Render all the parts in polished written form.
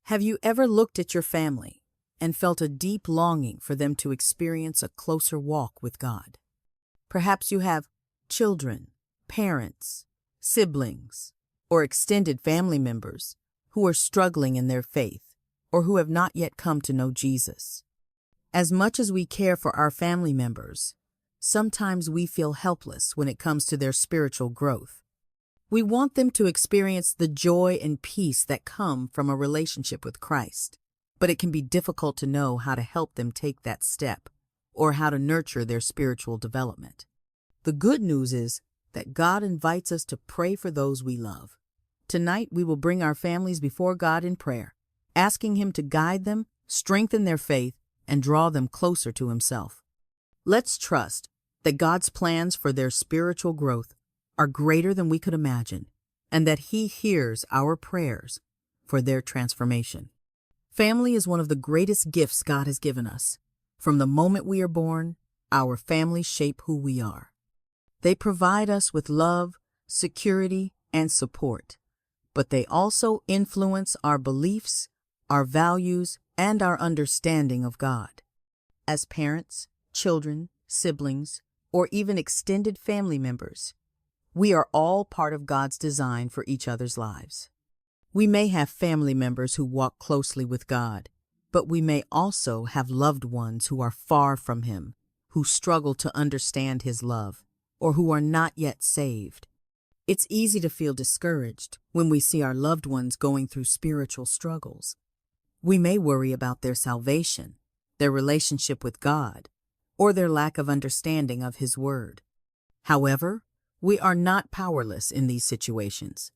Have you ever looked at your family and felt a deep longing for them to experience a closer walk with God? Perhaps you have children, parents, siblings, or extended family members who are struggling in their faith or who have not yet come to know Jesus. As much as we care for our family members, sometimes we feel helpless when it comes to their spiritual growth. We want them to experience the joy and peace that come from a relationship with Christ, but it can be difficult to know how to help them take that step or how to nurture their spiritual development. The good news is that God invites us to pray for those we love. Tonight, we will bring our families before God in prayer, asking Him to guide them, strengthen their faith, and draw them closer to Himself. Let's trust that God's plans for their spiritual growth are greater than we could imagine, and that He hears our prayers for their transformation. Family is one of the greatest gifts God has given us. From the moment we are born, our families shape who we are. They provide us with love, security, and support, but they also influence our beliefs, our values, and our understanding of God. As parents, children, siblings, or even extended family members, we are all part of God's design for each other's lives. We may have family members who walk closely with God, but we may also have loved ones who are far from Him, who struggle to understand His love, or who are not yet saved. It's easy to feel discouraged when we see our loved ones going through spiritual struggles. We may worry about their salvation, their relationship with God, or their lack of understanding of His Word. However, we are not powerless in these situations.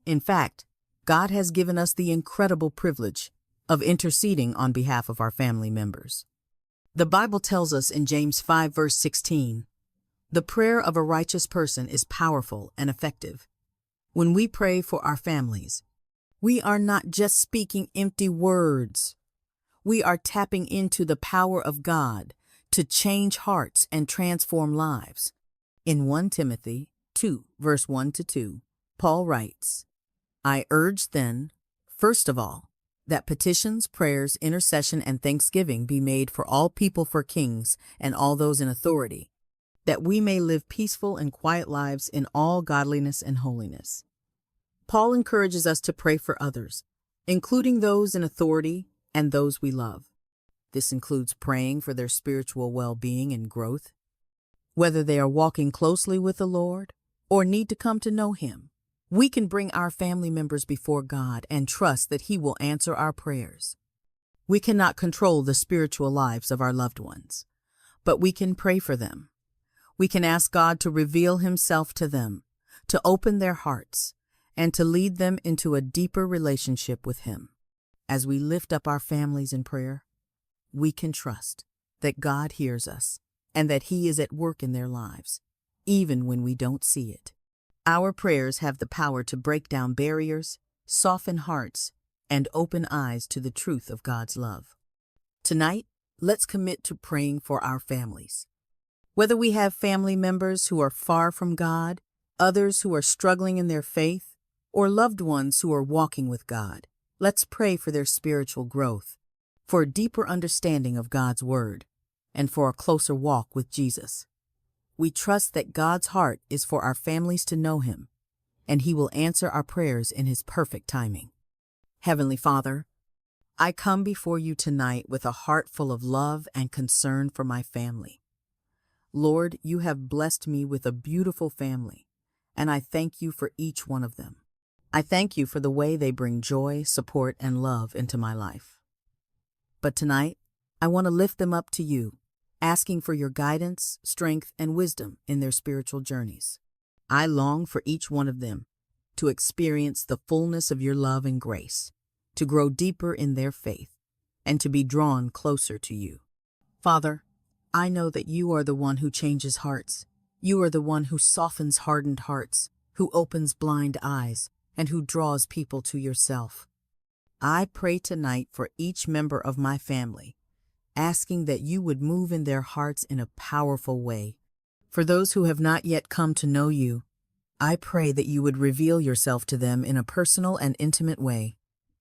In fact, God has given us the incredible privilege of interceding on behalf of our family members. The Bible tells us in James 5 verse 16, "The prayer of a righteous person is powerful and effective." When we pray for our families, we are not just speaking empty words. We are tapping into the power of God to change hearts and transform lives. In 1 Timothy 2, verse 1-2, Paul writes, "I urge then, first of all, that petitions, prayers, intercession, and thanksgiving be made for all people, for kings and all those in authority, that we may live peaceful and quiet lives in all godliness and holiness." Paul encourages us to pray for others, including those in authority and those we love. This includes praying for their spiritual well-being and growth. Whether they are walking closely with the Lord or need to come to know Him, we can bring our family members before God and trust that He will answer our prayers. We cannot control the spiritual lives of our loved ones, but we can pray for them. We can ask God to reveal Himself to them, to open their hearts, and to lead them into a deeper relationship with Him. As we lift up our families in prayer, we can trust that God hears us and that He is at work in their lives, even when we don't see it. Our prayers have the power to break down barriers, soften hearts, and open eyes to the truth of God's love. Tonight, let's commit to praying for our families. Whether we have family members who are far from God, others who are struggling in their faith, or loved ones who are walking with God, let's pray for their spiritual growth, for a deeper understanding of God's Word, and for a closer walk with Jesus. We trust that God's heart is for our families to know Him, and He will answer our prayers in His perfect timing. Heavenly Father, I come before You tonight with a heart full of love and concern for my family. Lord, You have blessed me with a beautiful family, and I thank You for each one of them. I thank You for the way they bring joy, support, and love into my life. But tonight, I want to lift them up to You, asking for Your guidance, strength, and wisdom in their spiritual journeys. I long for each one of them to experience the fullness of Your love and grace, to grow deeper in their faith, and to be drawn closer to You. Father, I know that You are the one who changes hearts. You are the one who softens hardened hearts, who opens blind eyes, and who draws people to Yourself. I pray tonight for each member of my family, asking that You would move in their hearts in a powerful way. For those who have not yet come to know You, I pray that You would reveal Yourself to them in a personal and intimate way.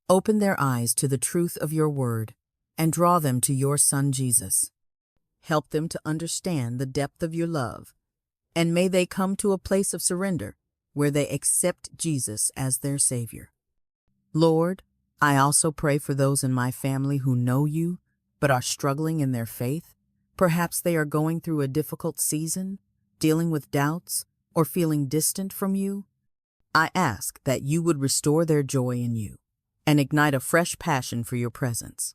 Open their eyes to the truth of your word and draw them to your Son Jesus. Help them to understand the depth of your love, and may they come to a place of surrender where they accept Jesus as their Savior. Lord, I also pray for those in my family who know you but are struggling in their faith. Perhaps they are going through a difficult season, dealing with doubts, or feeling distant from you. I ask that you would restore their joy in you and ignite a fresh passion for your presence.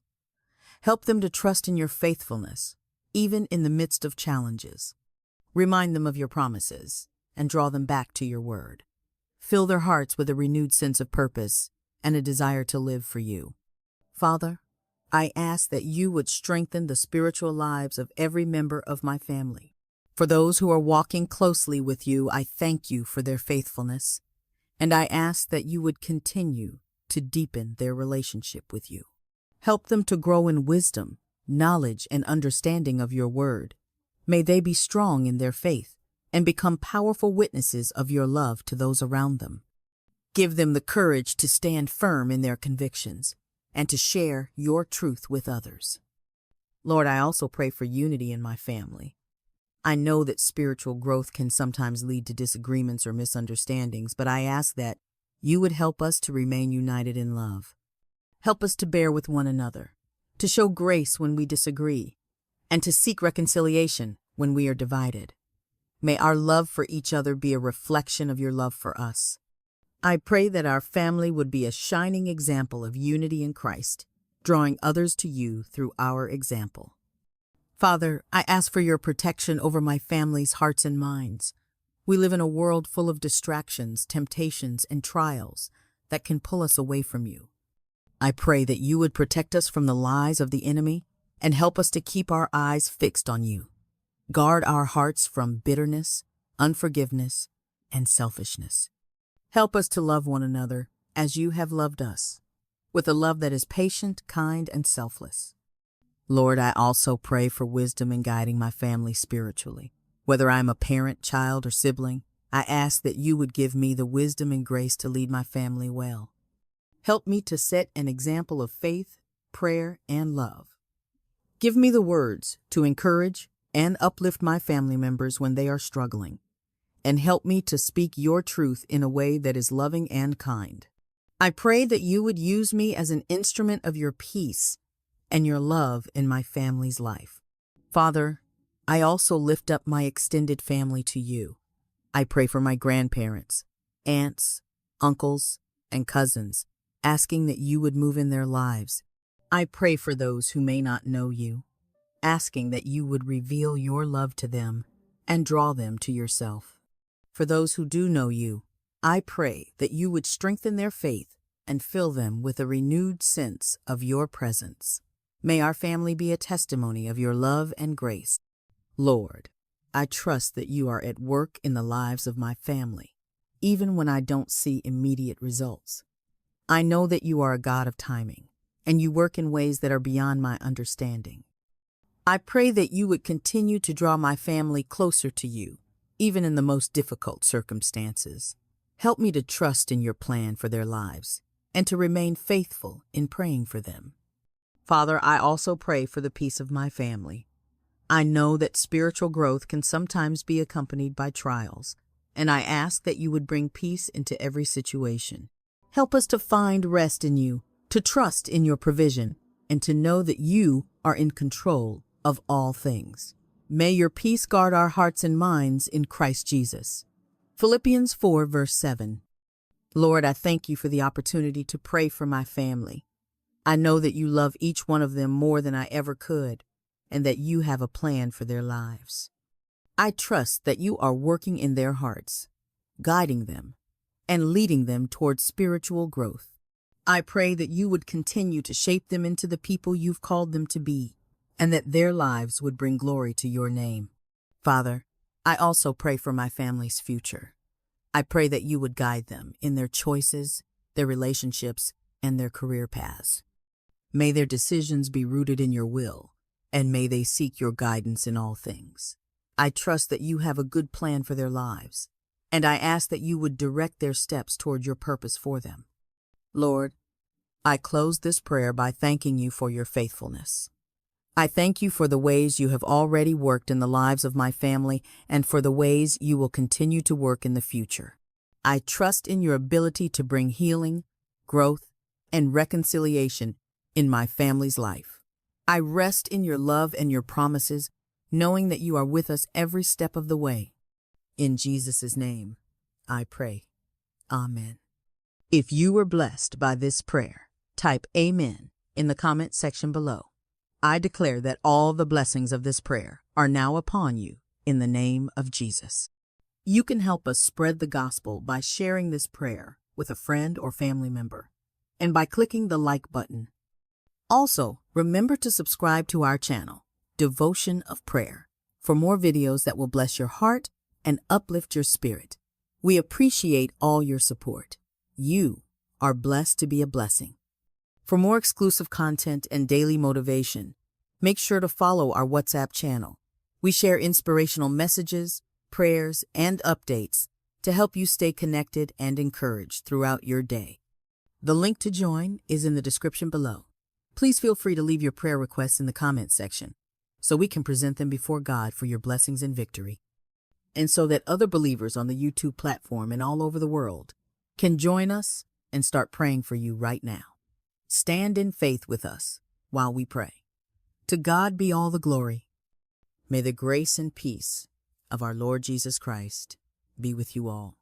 Help them to trust in your faithfulness, even in the midst of challenges. Remind them of your promises and draw them back to your word. Fill their hearts with a renewed sense of purpose and a desire to live for you. Father, I ask that you would strengthen the spiritual lives of every member of my family. For those who are walking closely with you, I thank you for their faithfulness, and I ask that you would continue to deepen their relationship with you. Help them to grow in wisdom, knowledge, and understanding of your word. May they be strong in their faith and become powerful witnesses of your love to those around them. Give them the courage to stand firm in their convictions and to share your truth with others. Lord, I also pray for unity in my family. I know that spiritual growth can sometimes lead to disagreements or misunderstandings, but I ask that you would help us to remain united in love. Help us to bear with one another, to show grace when we disagree, and to seek reconciliation when we are divided. May our love for each other be a reflection of your love for us. I pray that our family would be a shining example of unity in Christ, drawing others to you through our example. Father, I ask for your protection over my family's hearts and minds. We live in a world full of distractions, temptations, and trials that can pull us away from you. I pray that you would protect us from the lies of the enemy and help us to keep our eyes fixed on you. Guard our hearts from bitterness, unforgiveness, and selfishness. Help us to love one another as you have loved us, with a love that is patient, kind, and selfless. Lord, I also pray for wisdom in guiding my family spiritually. Whether I am a parent, child, or sibling, I ask that you would give me the wisdom and grace to lead my family well. Help me to set an example of faith, prayer, and love. Give me the words to encourage and uplift my family members when they are struggling, and help me to speak your truth in a way that is loving and kind. I pray that you would use me as an instrument of your peace and your love in my family's life. Father, I also lift up my extended family to you. I pray for my grandparents, aunts, uncles, and cousins, asking that you would move in their lives. I pray for those who may not know you, asking that you would reveal your love to them and draw them to yourself. For those who do know you, I pray that you would strengthen their faith and fill them with a renewed sense of your presence. May our family be a testimony of your love and grace. Lord, I trust that you are at work in the lives of my family, even when I don't see immediate results. I know that you are a God of timing, and you work in ways that are beyond my understanding. I pray that you would continue to draw my family closer to you, even in the most difficult circumstances. Help me to trust in your plan for their lives and to remain faithful in praying for them. Father, I also pray for the peace of my family. I know that spiritual growth can sometimes be accompanied by trials, and I ask that you would bring peace into every situation. Help us to find rest in you, to trust in your provision, and to know that you are in control of all things. May your peace guard our hearts and minds in Christ Jesus. Philippians 4, verse 7. Lord, I thank you for the opportunity to pray for my family. I know that you love each one of them more than I ever could, and that you have a plan for their lives. I trust that you are working in their hearts, guiding them, and leading them towards spiritual growth. I pray that you would continue to shape them into the people you've called them to be, and that their lives would bring glory to your name. Father, I also pray for my family's future. I pray that you would guide them in their choices, their relationships, and their career paths. May their decisions be rooted in your will, and may they seek your guidance in all things. I trust that you have a good plan for their lives, and I ask that you would direct their steps toward your purpose for them. Lord, I close this prayer by thanking you for your faithfulness. I thank you for the ways you have already worked in the lives of my family and for the ways you will continue to work in the future. I trust in your ability to bring healing, growth, and reconciliation in my family's life. I rest in your love and your promises, knowing that you are with us every step of the way. In Jesus' name, I pray. Amen. If you were blessed by this prayer, type Amen in the comment section below. I declare that all the blessings of this prayer are now upon you in the name of Jesus. You can help us spread the gospel by sharing this prayer with a friend or family member and by clicking the like button. Also, remember to subscribe to our channel, Devotion of Prayer, for more videos that will bless your heart and uplift your spirit. We appreciate all your support. You are blessed to be a blessing. For more exclusive content and daily motivation, make sure to follow our WhatsApp channel. We share inspirational messages, prayers, and updates to help you stay connected and encouraged throughout your day. The link to join is in the description below. Please feel free to leave your prayer requests in the comment section so we can present them before God for your blessings and victory, and so that other believers on the YouTube platform and all over the world can join us and start praying for you right now. Stand in faith with us while we pray. To God be all the glory. May the grace and peace of our Lord Jesus Christ be with you all.